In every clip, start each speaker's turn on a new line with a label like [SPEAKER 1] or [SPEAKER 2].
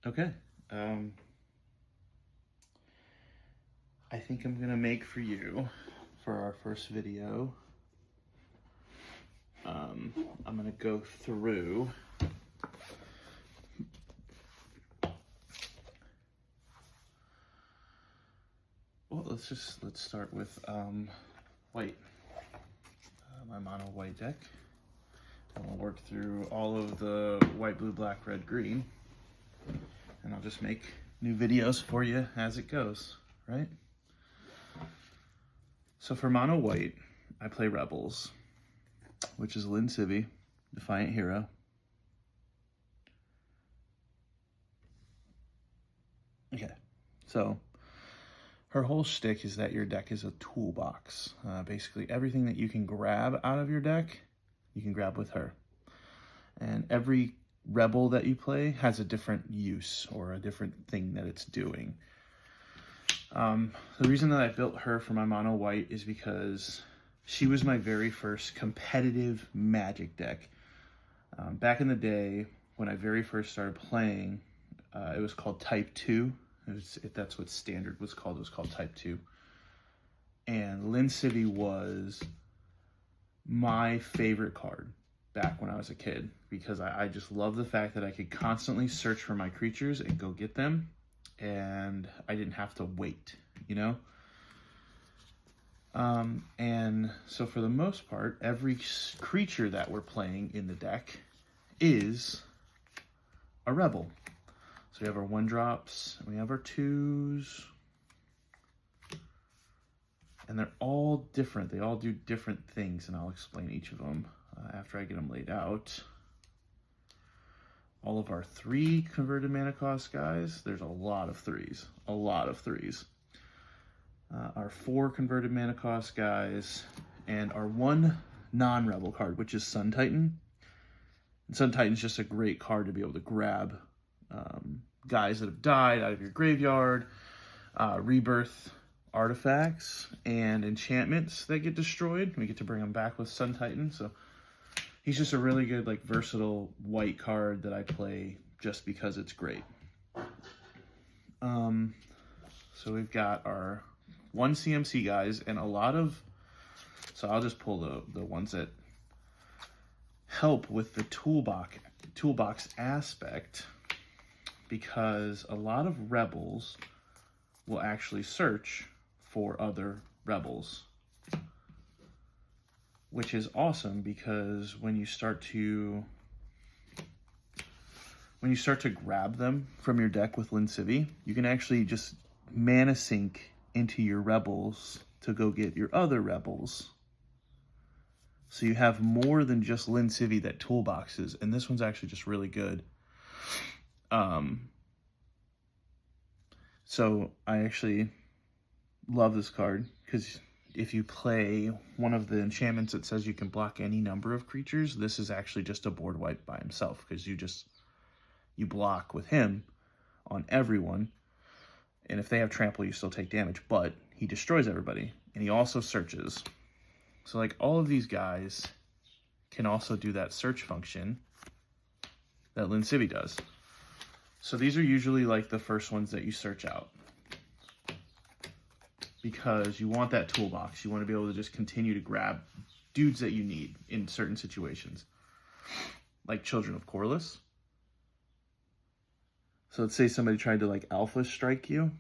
[SPEAKER 1] Okay. Um, I think I'm gonna make for you, for our first video, I'm gonna go through let's start with white, my mono white deck. And we'll work through all of the white, blue, black, red, green, and I'll just make new videos for you as it goes, right? So for mono white, I play Rebels, which is Lynn Sivvy, Defiant Hero. Okay, so her whole shtick is that your deck is a toolbox. Basically, everything that you can grab out of your deck, you can grab with her. And every Rebel that you play has a different use or a different thing that it's doing. The reason that I built her for my mono white is because she was my very first competitive Magic deck. Back in the day, when I very first started playing, it was called Type 2. If that's what Standard was called, it was called Type 2. And Lynn Sivvy was my favorite card back when I was a kid, because I just love the fact that I could constantly search for my creatures and go get them, and I didn't have to wait, you know? And so for the most part, every creature that we're playing in the deck is a Rebel. So we have our 1-drops, and we have our 2s, and they're all different. They all do different things, and I'll explain each of them after I get them laid out. All of our 3 converted mana cost guys, there's a lot of 3s, a lot of 3s. Our 4 converted mana cost guys, and our 1 non-Rebel card, which is Sun Titan. And Sun Titan's just a great card to be able to grab guys that have died out of your graveyard, rebirth artifacts, and enchantments that get destroyed. We get to bring them back with Sun Titan, so he's just a really good, like, versatile white card that I play just because it's great. So we've got our 1 CMC guys, and a lot of, so I'll just pull the ones that help with the toolbox aspect, because a lot of Rebels will actually search for other Rebels, which is awesome, because when you start to grab them from your deck with Lynn Sivvy, you can actually just mana sink into your Rebels to go get your other Rebels. So you have more than just Lynn Sivvy that toolboxes, and this one's actually just really good. So I actually love this card, because if you play one of the enchantments that says you can block any number of creatures, this is actually just a board wipe by himself, because you block with him on everyone, and if they have trample, you still take damage, but he destroys everybody, and he also searches. So, like, all of these guys can also do that search function that Lynn Sivvy does. So these are usually, like, the first ones that you search out, because you want that toolbox. You want to be able to just continue to grab dudes that you need in certain situations, like Children of Corliss. So let's say somebody tried to, like, alpha strike you,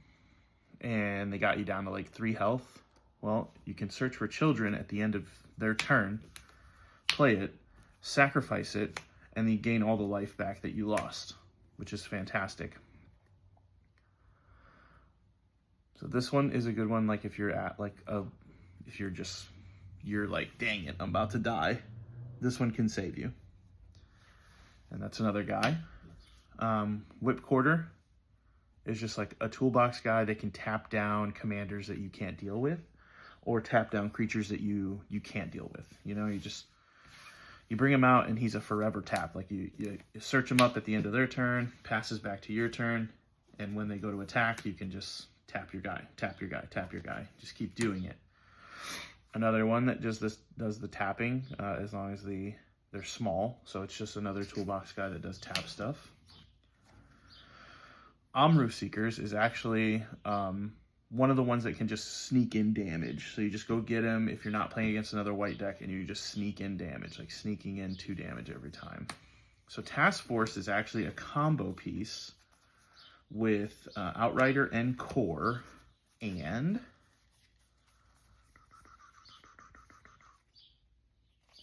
[SPEAKER 1] and they got you down to, like, 3 health. Well, you can search for Children at the end of their turn, play it, sacrifice it, and then you gain all the life back that you lost, which is fantastic. So this one is a good one, like, if you're at, like, you're like, dang it, I'm about to die. This one can save you. And that's another guy. Whipcorder is just like a toolbox guy that can tap down commanders that you can't deal with, or tap down creatures that you can't deal with. You know, you bring him out and he's a forever tap. Like, you search him up at the end of their turn, passes back to your turn, and when they go to attack, you can just tap your guy, tap your guy, tap your guy. Just keep doing it. Another one that does the tapping, as long as they're small. So it's just another toolbox guy that does tap stuff. Amru Seekers is actually one of the ones that can just sneak in damage. So you just go get him if you're not playing against another white deck, and you just sneak in damage, like sneaking in 2 damage every time. So Task Force is actually a combo piece with Outrider and Core and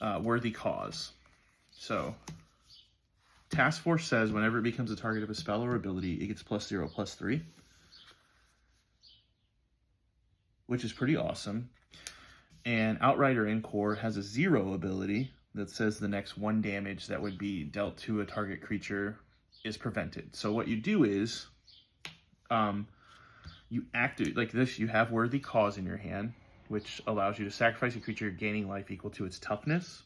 [SPEAKER 1] Worthy Cause. So Task Force says whenever it becomes a target of a spell or ability, it gets +0/+3, which is pretty awesome. And Outrider and Core has a 0 ability that says the next 1 damage that would be dealt to a target creature is prevented. So what you do is you activate, like this, you have Worthy Cause in your hand, which allows you to sacrifice a creature gaining life equal to its toughness.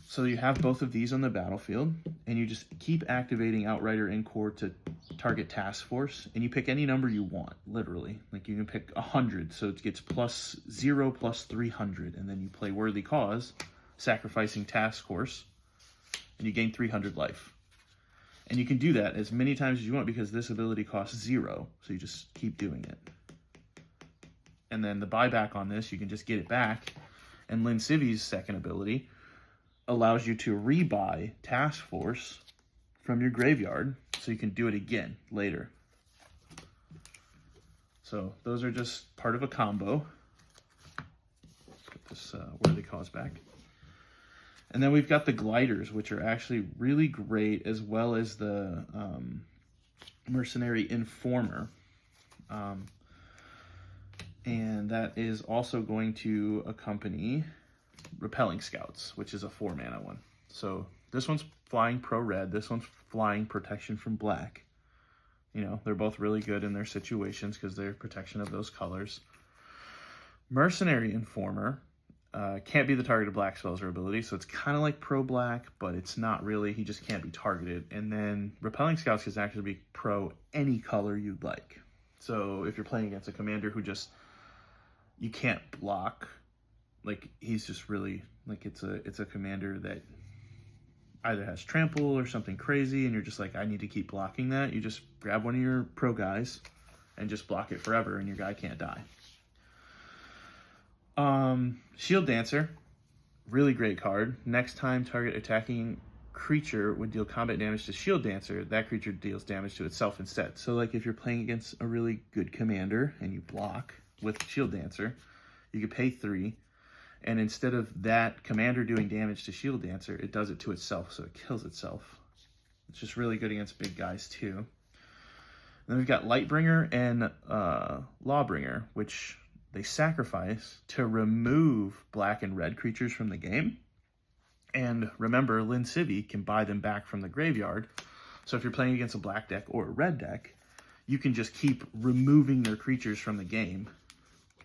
[SPEAKER 1] So you have both of these on the battlefield, and you just keep activating Outrider and Core to target Task Force, and you pick any number you want, literally. Like you can pick 100, so it gets +0/+300, and then you play Worthy Cause, sacrificing Task Force, and you gain 300 life. And you can do that as many times as you want because this ability costs 0, so you just keep doing it. And then the buyback on this, you can just get it back, and Lin Civi's second ability allows you to rebuy Task Force from your graveyard, so you can do it again later. So those are just part of a combo. Let's put this Worthy Cause back. And then we've got the Gliders, which are actually really great, as well as the Mercenary Informer. And that is also going to accompany Repelling Scouts, which is a 4-mana one. So this one's flying pro red, this one's flying protection from black. You know, they're both really good in their situations because they're protection of those colors. Mercenary Informer can't be the target of black spells or abilities, so it's kind of like pro black, but it's not really. He just can't be targeted. And then Repelling Scouts can actually be pro any color you'd like. So if you're playing against a commander who just, you can't block, like he's just really, like it's a commander that either has trample or something crazy, and you're just like, I need to keep blocking that. You just grab one of your pro guys and just block it forever, and your guy can't die. Shield Dancer, really great card. Next time target attacking creature would deal combat damage to Shield Dancer, that creature deals damage to itself instead. So like if you're playing against a really good commander and you block with Shield Dancer, you could pay 3, and instead of that commander doing damage to Shield Dancer, it does it to itself, so it kills itself. It's just really good against big guys too. Then we've got Lightbringer and Lawbringer, which they sacrifice to remove black and red creatures from the game. And remember, Lin Civi can buy them back from the graveyard. So if you're playing against a black deck or a red deck, you can just keep removing their creatures from the game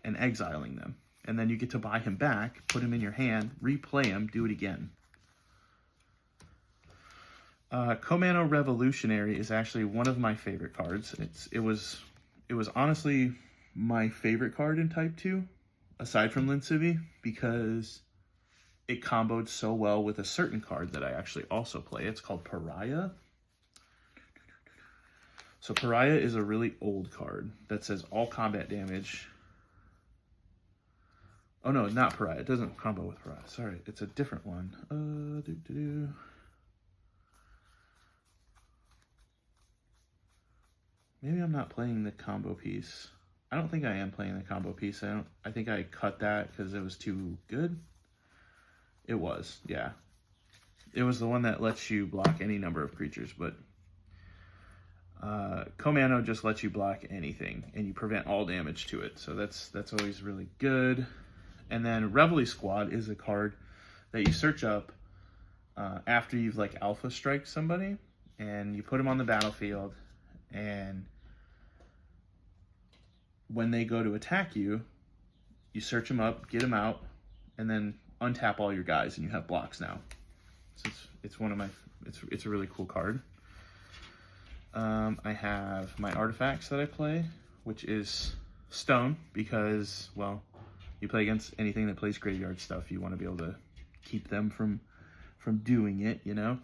[SPEAKER 1] and exiling them. And then you get to buy him back, put him in your hand, replay him, do it again. Komano Revolutionary is actually one of my favorite cards. It was honestly my favorite card in Type 2, aside from Lin Civi, because it comboed so well with a certain card that I actually also play. It's called Pariah. So Pariah is a really old card that says all combat damage. Oh no, not Pariah. It doesn't combo with Pariah. Sorry, it's a different one. Maybe I'm not playing the combo piece. I don't think I am playing the combo piece. I think I cut that because it was too good. It was, yeah. It was the one that lets you block any number of creatures, but Komano just lets you block anything, and you prevent all damage to it. So that's always really good. And then Reveille Squad is a card that you search up after you've like alpha strike somebody, and you put them on the battlefield, and when they go to attack you, you search them up, get them out, and then untap all your guys, and you have blocks now. So it's one of my, it's a really cool card. I have my artifacts that I play, which is Stone, because, well, you play against anything that plays graveyard stuff, you want to be able to keep them from doing it, you know.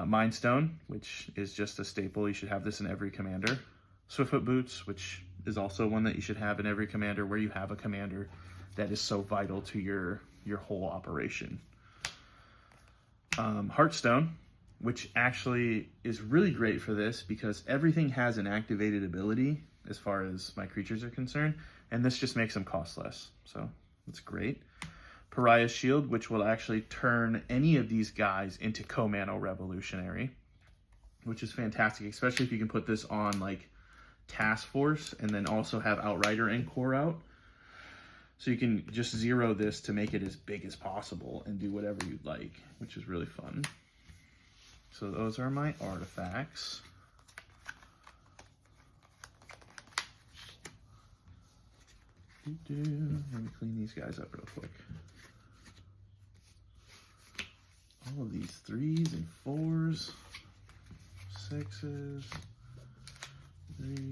[SPEAKER 1] Mind Stone, which is just a staple. You should have this in every commander. Swiftfoot Boots, which is also one that you should have in every commander where you have a commander that is so vital to your whole operation. Heartstone, which actually is really great for this because everything has an activated ability as far as my creatures are concerned, and this just makes them cost less, so that's great. Pariah's Shield, which will actually turn any of these guys into Komano Revolutionary, which is fantastic, especially if you can put this on like Task Force and then also have Outrider and Core out. So you can just zero this to make it as big as possible and do whatever you'd like, which is really fun. So those are my artifacts. Let me clean these guys up real quick. All of these 3s and 4s, 6s, 3s,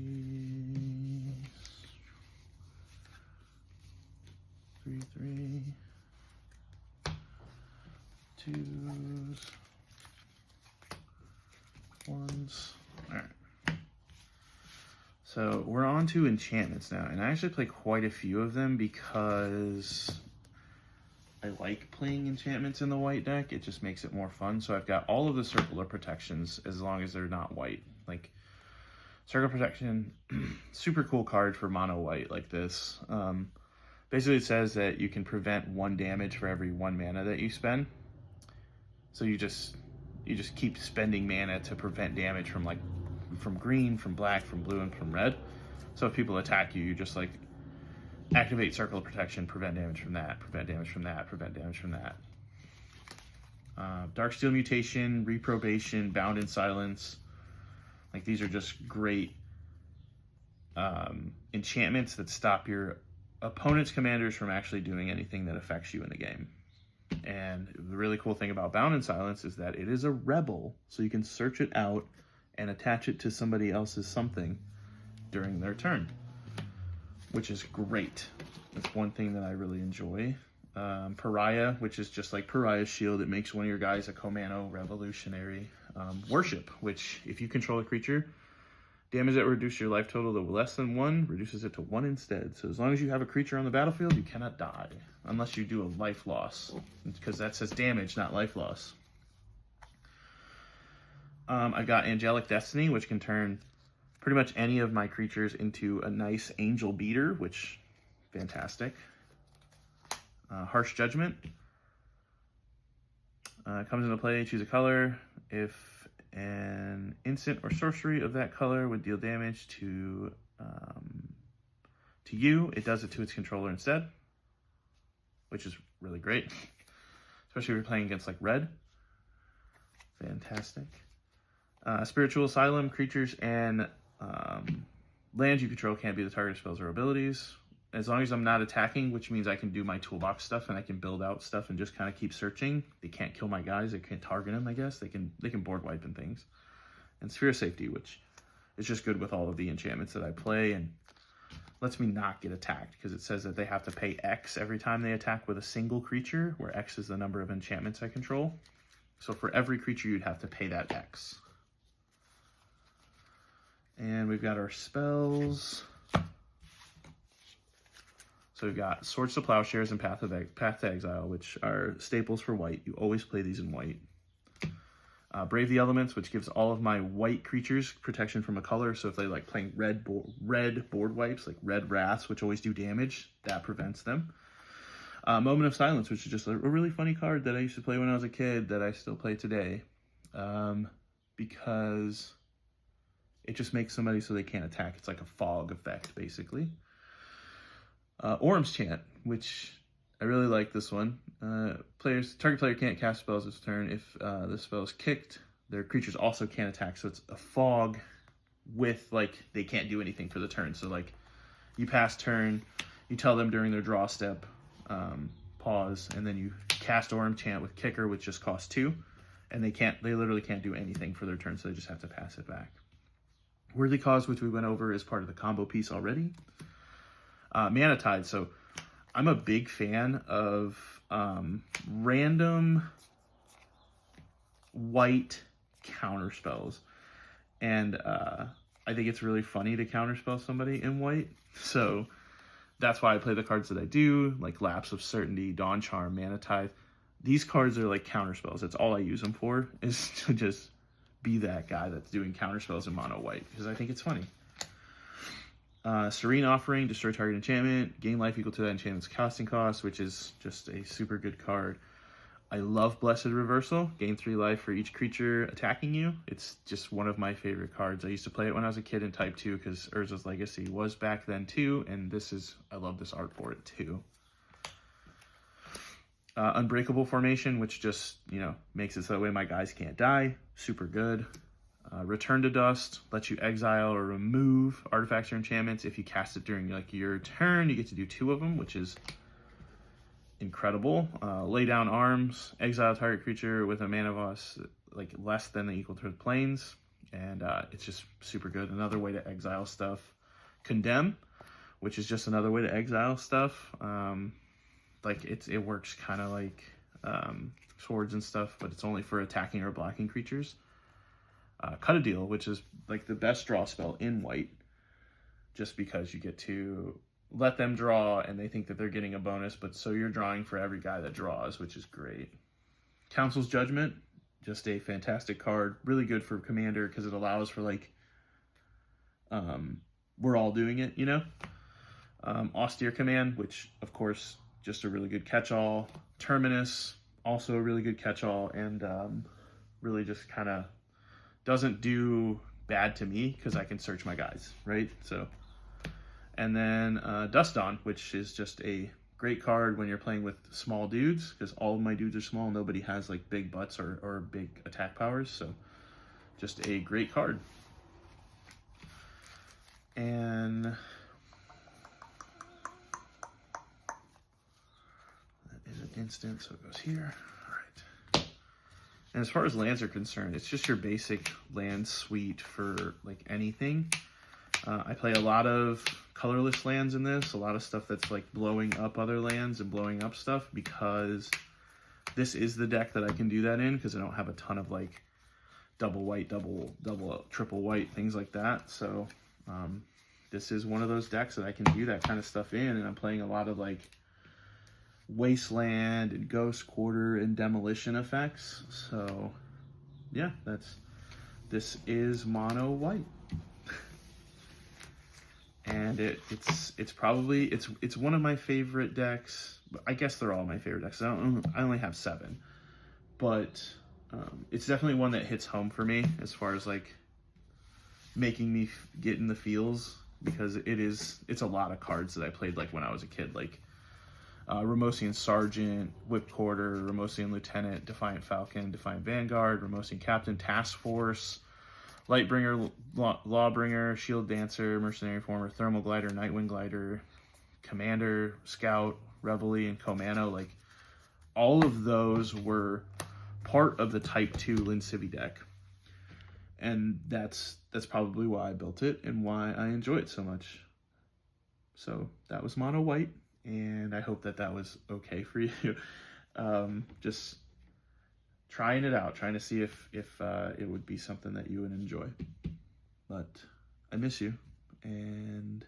[SPEAKER 1] 3, 2s, 1s. All right. So we're on to enchantments now, and I actually play quite a few of them because I like playing enchantments in the white deck. It just makes it more fun. So I've got all of the circular protections as long as they're not white. Like Circle Protection, super cool card for mono white like this. Basically it says that you can prevent 1 damage for every 1 mana that you spend. So you just keep spending mana to prevent damage from green, from black, from blue, and from red. So if people attack you, you just like activate Circle of Protection, prevent damage from that, prevent damage from that, prevent damage from that. Darksteel Mutation, Reprobation, Bound in Silence. Like these are just great enchantments that stop your opponent's commanders from actually doing anything that affects you in the game. And the really cool thing about Bound in Silence is that it is a rebel, so you can search it out and attach it to somebody else's something during their turn, which is great. That's one thing that I really enjoy. Pariah, which is just like Pariah's Shield. It makes one of your guys a Komano Revolutionary. Worship, which if you control a creature, damage that reduces your life total to less than 1 reduces it to 1 instead. So as long as you have a creature on the battlefield, you cannot die unless you do a life loss, because that says damage, not life loss. I got Angelic Destiny, which can turn pretty much any of my creatures into a nice Angel Beater, which fantastic. Harsh Judgment comes into play. Choose a color. If an instant or sorcery of that color would deal damage to you, it does it to its controller instead, which is really great, especially if you're playing against like red. Fantastic. Spiritual Asylum, creatures and lands you control can't be the target of spells or abilities. As long as I'm not attacking, which means I can do my toolbox stuff and I can build out stuff and just kind of keep searching. They can't kill my guys. They can't target them, I guess. They can board wipe and things. And Sphere of Safety, which is just good with all of the enchantments that I play and lets me not get attacked, because it says that they have to pay X every time they attack with a single creature, where X is the number of enchantments I control. So for every creature, you'd have to pay that X. And we've got our spells. So we've got Swords to Plowshares and Path to Exile, which are staples for white. You always play these in white. Brave the Elements, which gives all of my white creatures protection from a color. So if they like playing red board wipes, like Red Wraths, which always do damage, that prevents them. Moment of Silence, which is just a really funny card that I used to play when I was a kid that I still play today. Because it just makes somebody so they can't attack. It's like a fog effect, basically. Orm's Chant, which I really like this one. Target player can't cast spells this turn. If the spell is kicked, their creatures also can't attack. So it's a fog with, like, they can't do anything for the turn. So, like, you pass turn, you tell them during their draw step, pause, and then you cast Orm Chant with Kicker, which just costs 2. And they literally can't do anything for their turn, so they just have to pass it back. Worthy Cause, which we went over, is part of the combo piece already. Mana Tide. So I'm a big fan of random white counter spells. And I think it's really funny to counterspell somebody in white. So that's why I play the cards that I do, like Lapse of Certainty, Dawn Charm, Mana Tithe. These cards are like counterspells. That's all I use them for, is to just be that guy that's doing counterspells in mono white, because I think it's funny. Serene Offering, destroy target enchantment, gain life equal to that enchantment's casting cost, which is just a super good card. I love Blessed Reversal, gain 3 life for each creature attacking you. It's just one of my favorite cards. I used to play it when I was a kid in Type 2 because Urza's Legacy was back then too, and I love this art for it too. Unbreakable Formation, which just, makes it so that way my guys can't die. Super good. Return to Dust lets you exile or remove artifacts or enchantments. If you cast it during your turn, you get to do 2 of them, which is incredible. Lay Down Arms, exile target creature with a mana cost less than or equal to the planes, and it's just super good. Another way to exile stuff. Condemn, which is just another way to exile stuff. It works kind of like Swords and stuff, but it's only for attacking or blocking creatures. Cut a Deal, which is like the best draw spell in white, just because you get to let them draw and they think that they're getting a bonus, but so you're drawing for every guy that draws, which is great. Council's Judgment, just a fantastic card, really good for Commander because it allows for we're all doing it, Austere Command, which of course just a really good catch-all. Terminus, also a really good catch-all, and really just kind of doesn't do bad to me because I can search my guys, right? So, and then Dusk Dawn, which is just a great card when you're playing with small dudes, because all of my dudes are small. Nobody has big butts or big attack powers, so just a great card. And that is an instant, so it goes here. All right. And as far as lands are concerned, it's just your basic land suite for anything. I play a lot of colorless lands in this, a lot of stuff that's blowing up other lands and blowing up stuff, because this is the deck that I can do that in, because I don't have a ton of double white, double, triple white, things like that. So this is one of those decks that I can do that kind of stuff in, and I'm playing a lot of Wasteland and Ghost Quarter and Demolition effects. So yeah, this is mono white. And it's probably it's one of my favorite decks. I guess they're all my favorite decks. I only have 7, but it's definitely one that hits home for me as far as making me get in the feels, because it's a lot of cards that I played when I was a kid, Ramosian Sergeant, Whip Quarter, Ramosian Lieutenant, Defiant Falcon, Defiant Vanguard, Ramosian Captain, Task Force, Lightbringer, Lawbringer, Shield Dancer, Mercenary Former, Thermal Glider, Nightwind Glider, Commander, Scout, Reveille, and Komano. All of those were part of the Type 2 Linsivvy deck. And that's probably why I built it and why I enjoy it so much. So that was mono white, and I hope that was okay for you. Just trying it out, trying to see if it would be something that you would enjoy. But I miss you, and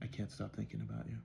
[SPEAKER 1] I can't stop thinking about you.